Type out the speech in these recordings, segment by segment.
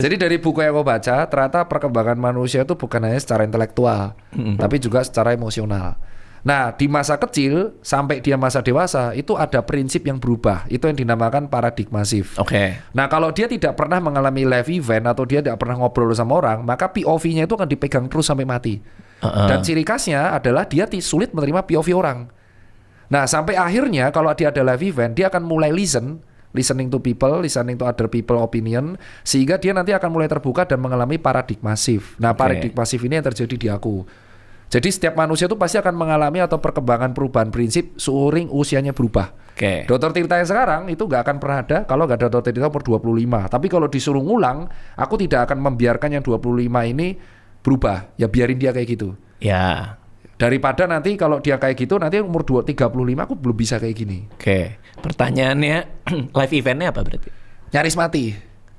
Jadi dari buku yang aku baca, ternyata perkembangan manusia itu bukan hanya secara intelektual, tapi juga secara emosional. Nah, di masa kecil sampai dia masa dewasa itu ada prinsip yang berubah. Itu yang dinamakan paradigma shift. Oke. Nah, kalau dia tidak pernah mengalami live event atau dia tidak pernah ngobrol sama orang, maka POV-nya itu akan dipegang terus sampai mati. Dan ciri khasnya adalah dia sulit menerima POV orang. Nah, sampai akhirnya kalau dia ada live event, dia akan mulai listening to people, listening to other people opinion, sehingga dia nanti akan mulai terbuka dan mengalami paradigma shift. Nah, paradigma shift ini yang terjadi di aku. Jadi setiap manusia itu pasti akan mengalami atau perkembangan perubahan prinsip seiring usianya berubah. Dr. Tirta yang sekarang itu nggak akan pernah ada kalau nggak ada Dr. Tirta umur 25. Tapi kalau disuruh ngulang, aku tidak akan membiarkan yang 25 ini berubah. Ya biarin dia kayak gitu. Ya. Daripada nanti kalau dia kayak gitu, nanti umur 35 aku belum bisa kayak gini. Pertanyaannya, live eventnya apa berarti? Nyaris mati.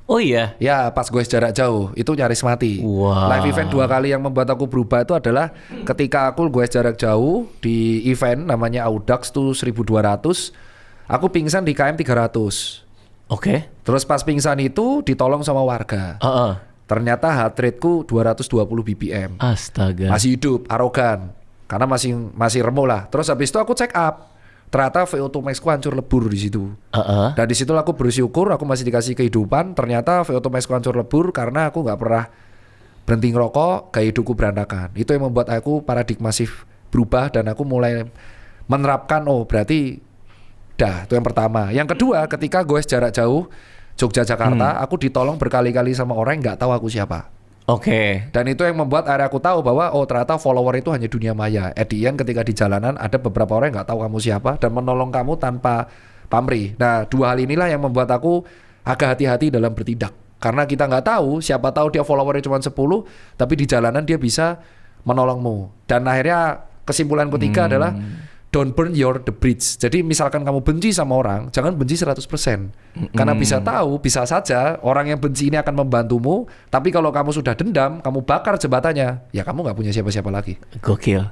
Oh iya? Ya, pas gue jarak jauh, itu nyaris mati. Wow. Live event 2 kali yang membuat aku berubah itu adalah ketika aku gue jarak jauh di event namanya Audax tuh 1200, aku pingsan di KM 300. Terus pas pingsan itu ditolong sama warga. Ternyata heart rate-ku 220 BPM. Astaga. Masih hidup, arogan. Karena masih remuk lah. Terus habis itu aku check up. Ternyata VO2 max-ku hancur lebur di situ. Dan di situ aku bersyukur aku masih dikasih kehidupan. Ternyata VO2 max-ku hancur lebur karena aku nggak pernah berhenti ngerokok, gaya hidupku berantakan. Itu yang membuat aku paradigma shift berubah dan aku mulai menerapkan berarti itu yang pertama. Yang kedua, ketika gue jarak jauh Jogja Jakarta, aku ditolong berkali-kali sama orang yang nggak tahu aku siapa. Dan itu yang membuat akhirnya aku tahu bahwa ternyata follower itu hanya dunia maya. At the end ketika di jalanan ada beberapa orang yang nggak tahu kamu siapa dan menolong kamu tanpa pamrih. Nah, 2 hal inilah yang membuat aku agak hati-hati dalam bertindak. Karena kita nggak tahu, siapa tahu dia followernya cuma 10, tapi di jalanan dia bisa menolongmu. Dan akhirnya kesimpulan ketiga adalah don't burn the bridge. Jadi misalkan kamu benci sama orang, jangan benci 100%. Karena bisa saja orang yang benci ini akan membantumu, tapi kalau kamu sudah dendam, kamu bakar jembatannya, ya kamu nggak punya siapa-siapa lagi. Gokil.